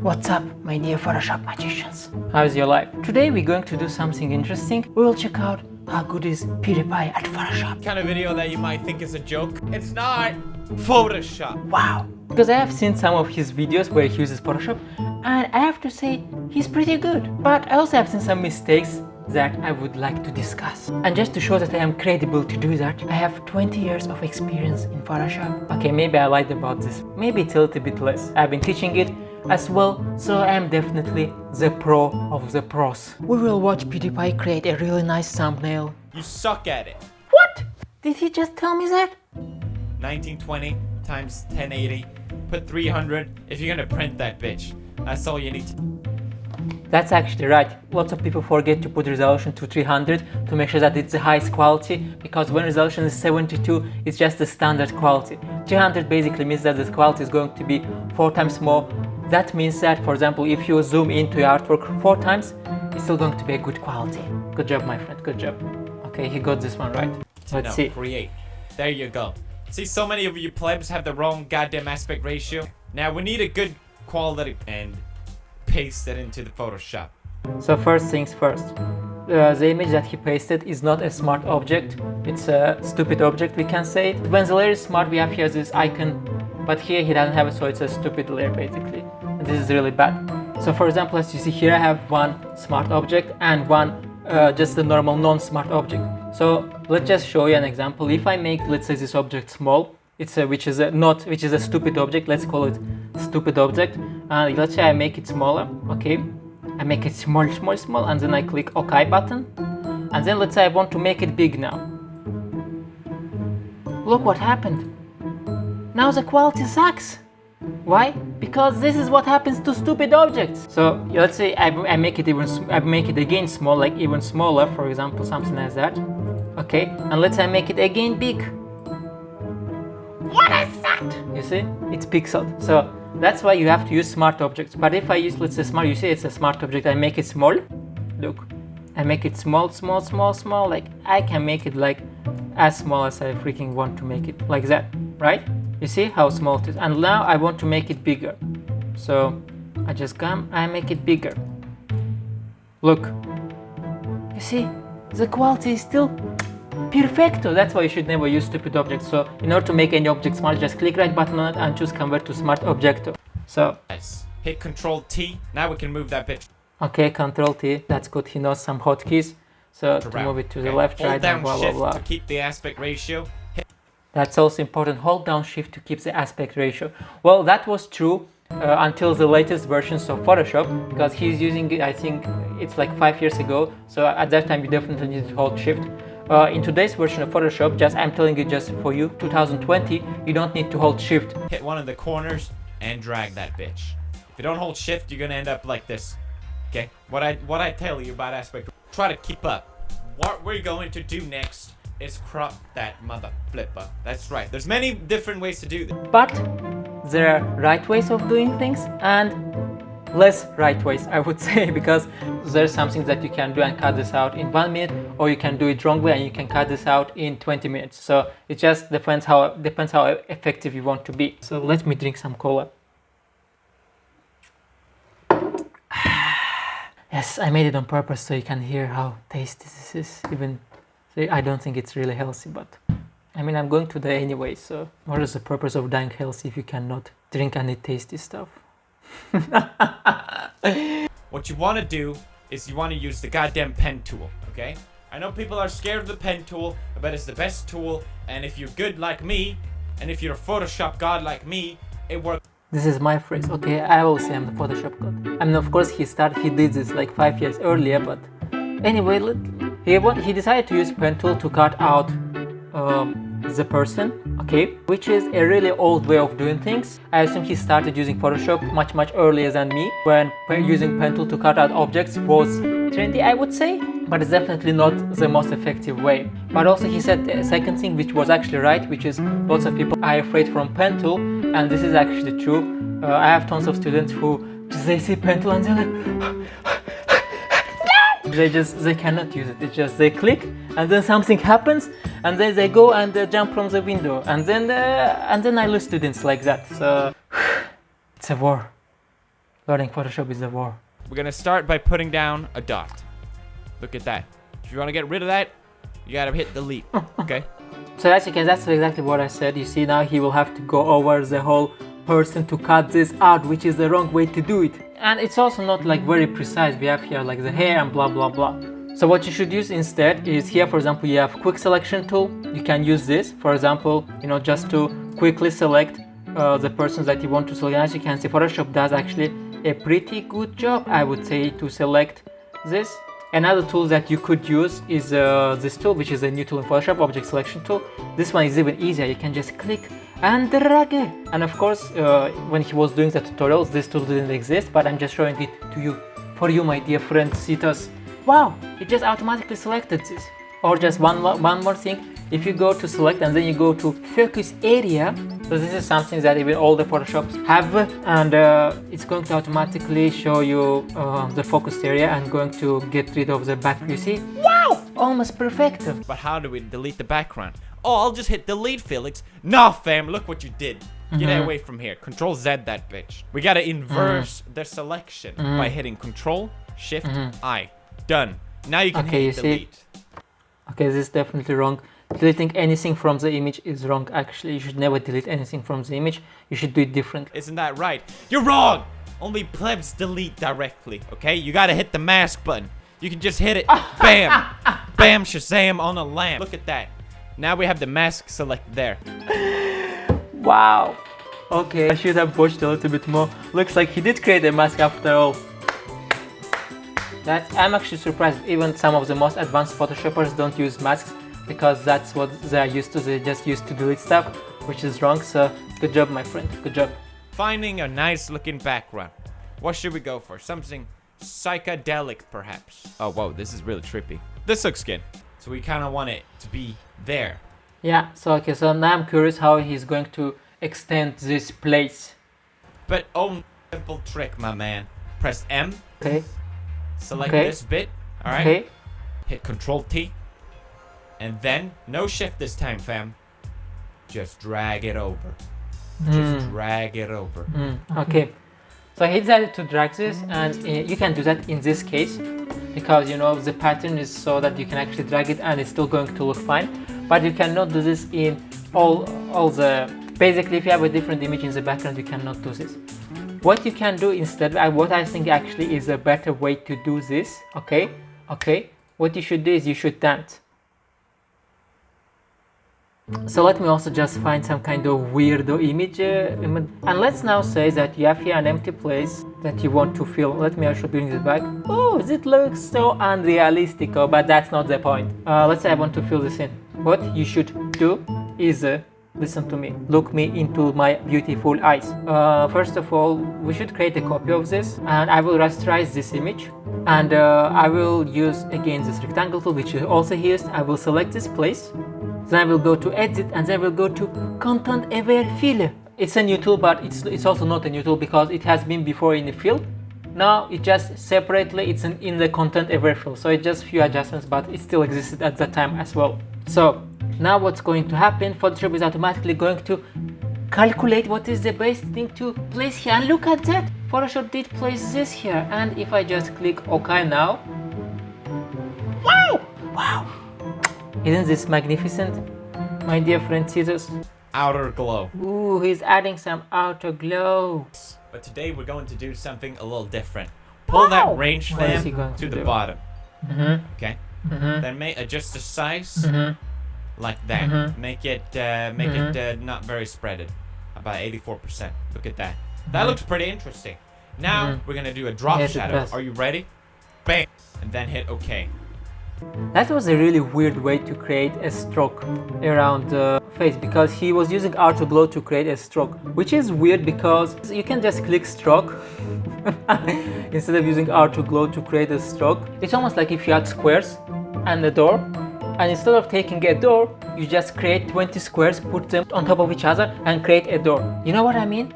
What's up, my dear Photoshop magicians? How's your life? Today we're going to do something interesting. We will check out how good is Pewdiepie at Photoshop. Kind of video that you might think is a joke. It's not Photoshop. Wow. Because I have seen some of his videos where he uses Photoshop, and I have to say he's pretty good. But I also have seen some mistakes that I would like to discuss. And just to show that I am credible to do that, I have 20 years of experience in Photoshop. Okay, maybe I lied about this. Maybe it's a little bit less. I've been teaching it as well, so I am definitely the pro of the pros. We will watch Pewdiepie create a really nice thumbnail. You suck at it. What? Did he just tell me that? 1920 times 1080. Put 300 if you're gonna print that bitch. That's all you need to. That's actually right. Lots of people forget to put resolution to 300 to make sure that it's the highest quality, because when resolution is 72, it's just the standard quality. 300 basically means that the quality is going to be 4 times more. That means that, for example, if you zoom into your artwork 4 times, it's still going to be a good quality. Good job, my friend, good job. Okay, he got this one right. Let's see. Create. There you go. See, so many of you plebs have the wrong goddamn aspect ratio. Now we need a good quality and paste it into the Photoshop. So first things first. The image that he pasted is not a smart object. It's a stupid object, we can say it. When the layer is smart, we have here this icon, but here he doesn't have it, so it's a stupid layer basically. And this is really bad. So for example, as you see here, I have one smart object and one just a normal non-smart object. So let's just show you an example. If I make, let's say, this object small, which is a stupid object. Let's call it stupid object. Let's say I make it smaller. Okay, I make it small, and then I click OK button. And then let's say I want to make it big now. Look what happened. Now the quality sucks. Why? Because this is what happens to stupid objects. So let's say I make it again small, like even smaller, for example, something like that. Okay, and let's say I make it again big. What is that? You see, it's pixeled. So that's why you have to use smart objects. But if I use, let's say, smart, you see it's a smart object, I make it small. Look, I make it small. Like I can make it like as small as I freaking want to make it, like that, right? You see how small it is. And now I want to make it bigger. So I just come, I make it bigger. Look, you see, the quality is still perfecto. That's why you should never use stupid objects. So in order to make any object smart, just click right button on it and choose convert to smart objecto. So Nice. Hit Control T. Now we can move that bitch. Okay, Control T. That's good. He knows some hotkeys. So to move it to the left, Hold right, down and blah shift blah blah. to keep the aspect ratio. That's also important. Hold down shift to keep the aspect ratio. Well, that was true until the latest versions of Photoshop, because he's using it, I think it's like 5 years ago. So at that time you definitely need to hold shift. In today's version of Photoshop, I'm telling you just for you, 2020, you don't need to hold shift. Hit one of the corners and drag that bitch. If you don't hold shift, you're gonna end up like this. Okay? What I tell you about aspect, try to keep up. What we're going to do next is crop that mother flipper. That's right. There's many different ways to do this. But there are right ways of doing things and less right ways, I would say, because there's something that you can do and cut this out in 1 minute, or you can do it wrong way and you can cut this out in 20 minutes. So it just depends how effective you want to be. So let me drink some cola. Yes, I made it on purpose so you can hear how tasty this is. Even I don't think it's really healthy, but I mean, I'm going to die anyway, so what is the purpose of dying healthy if you cannot drink any tasty stuff? What you want to do is you want to use the goddamn pen tool, okay? I know people are scared of the pen tool, but it's the best tool, and if you're good like me, and if you're a Photoshop god like me, it works. This is my phrase, okay? I will say I'm the Photoshop god. I mean, of course, he did this like 5 years earlier, but anyway, he decided to use pen tool to cut out the person, okay, which is a really old way of doing things. I assume he started using Photoshop much earlier than me, when using pen tool to cut out objects was trendy, I would say, but it's definitely not the most effective way. But also he said a second thing which was actually right, which is lots of people are afraid from pen tool, and this is actually true. I have tons of students who they see pen tool and they're like they cannot use it. It's just they click and then something happens and then they go and jump from the window, and then I lose students like that. So it's a war. Learning Photoshop is a war. We're gonna start by putting down a dot. Look at that. If you want to get rid of that, you gotta hit delete. Okay. So as you can, that's exactly what I said. You see, now he will have to go over the whole person to cut this out, which is the wrong way to do it. And it's also not like very precise. We have here like the hair and blah blah blah. So what you should use instead is here, for example, you have quick selection tool. You can use this, for example, just to quickly select the persons that you want to select. And as you can see, Photoshop does actually a pretty good job, I would say, to select this. Another tool that you could use is this tool, which is a new tool in Photoshop, object selection tool. This one is even easier. You can just click and drag it. And of course, when he was doing the tutorials, this tool didn't exist, but I'm just showing it to you, for you, my dear friend Citos. Wow, it just automatically selected this. Or just one more thing, if you go to select and then you go to focus area, so this is something that even all the Photoshops have, and it's going to automatically show you the focus area and going to get rid of the background. You see? Wow! Almost perfect. But how do we delete the background? Oh, I'll just hit delete, Felix. Nah, fam, look what you did. Get away from here. Control Z that bitch. We gotta inverse the selection by hitting Control, Shift, I. Done. Now you can hit delete. Okay, this is definitely wrong. Deleting anything from the image is wrong. Actually, you should never delete anything from the image. You should do it differently. Isn't that right? You're wrong! Only plebs delete directly, okay? You gotta hit the mask button. You can just hit it. Bam! Bam, Shazam on a lamp. Look at that. Now we have the mask selected there. Wow. Okay, I should have watched a little bit more. Looks like he did create a mask after all. I'm actually surprised even some of the most advanced Photoshoppers don't use masks, because that's what they're used to. They're just used to delete stuff, which is wrong. So good job, my friend. Good job. Finding a nice looking background. What should we go for? Something psychedelic, perhaps. Oh, whoa, this is really trippy. This looks good. So we kind of want it to be there. Yeah, so okay, so now I'm curious how he's going to extend this place. But oh, simple trick, my man. Press M. Okay. Select this bit. All right. Okay. Hit Control T. And then, no shift this time, fam. Just drag it over. Just drag it over. Okay. So he decided to drag this, and you can do that in this case, because the pattern is so that you can actually drag it and it's still going to look fine. But you cannot do this in all the... Basically, if you have a different image in the background, you cannot do this. What you can do instead, what I think actually is a better way to do this, okay? What you should do is you should dance. So let me also just find some kind of weirdo image, and let's now say that you have here an empty place that you want to fill. Let me actually bring this back. Oh, it looks so unrealistic, but that's not the point. Let's say I want to fill this in. What you should do is listen to me, look me into my beautiful eyes. First of all, we should create a copy of this, and I will rasterize this image, and I will use again this rectangle tool, which is also here. I will select this place, then I will go to edit, and then I will go to content aware fill. It's a new tool, but it's also not a new tool because it has been before in the fill. Now it just separately, it's in the content aware fill, so it's just few adjustments, but it still existed at that time as well. So now what's going to happen, Photoshop is automatically going to calculate what is the best thing to place here, and look at that, Photoshop did place this here. And if I just click OK now, wow, isn't this magnificent, my dear friend Caesars? Outer glow. Ooh, he's adding some outer glow. But today we're going to do something a little different. Pull that range fan to the bottom. Okay. Then adjust the size. Like that. Make it not very spreaded. About 84%. Look at that. That looks pretty interesting. Now we're gonna do a drop shadow. Are you ready? Bang! And then hit OK. That was a really weird way to create a stroke around the face, because he was using outer glow to create a stroke, which is weird because you can just click stroke instead of using outer glow to create a stroke. It's almost like if you had squares and a door, and instead of taking a door, you just create 20 squares, put them on top of each other, and create a door. You know what I mean?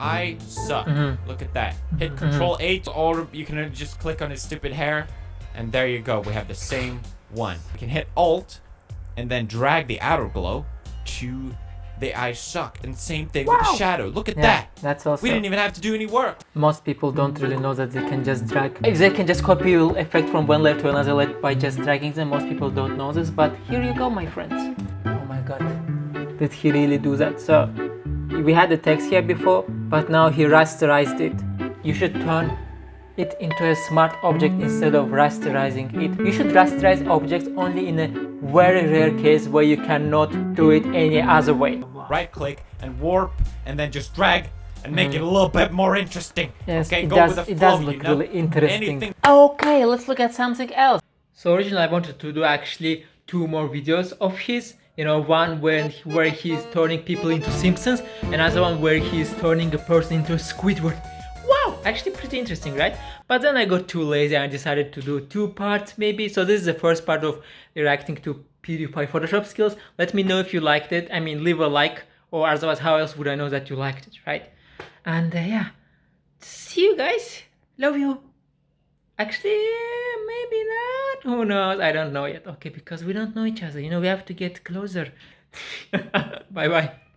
I suck. Look at that. Hit Control 8, or you can just click on his stupid hair, and there you go. We have the same one. We can hit Alt, and then drag the outer glow to the eyes sucked. And same thing with the shadow. Look at that. That's also. We didn't even have to do any work. Most people don't really know that they can just drag. They can just copy your effect from one layer to another layer by just dragging them. Most people don't know this, but here you go, my friends. Oh my god, did he really do that? So we had the text here before, but now he rasterized it. You should turn it into a smart object instead of rasterizing it. You should rasterize objects only in a very rare case where you cannot do it any other way. Right click and warp and then just drag and make it a little bit more interesting. Yes, okay, it go does, with the it flow, does you look know? really interesting. Anything. Okay, let's look at something else. So originally I wanted to do actually 2 more videos of his. You know, one where he's turning people into Simpsons, another one where he's turning a person into a Squidward. Wow, actually pretty interesting, right? But then I got too lazy and I decided to do 2 parts maybe. So this is the first part of reacting to PewDiePie Photoshop skills. Let me know if you liked it. I mean, leave a like, or otherwise how else would I know that you liked it, right? And yeah, see you guys. Love you. Actually, maybe not. Who knows? I don't know yet. Okay, because we don't know each other. You know, we have to get closer. Bye bye.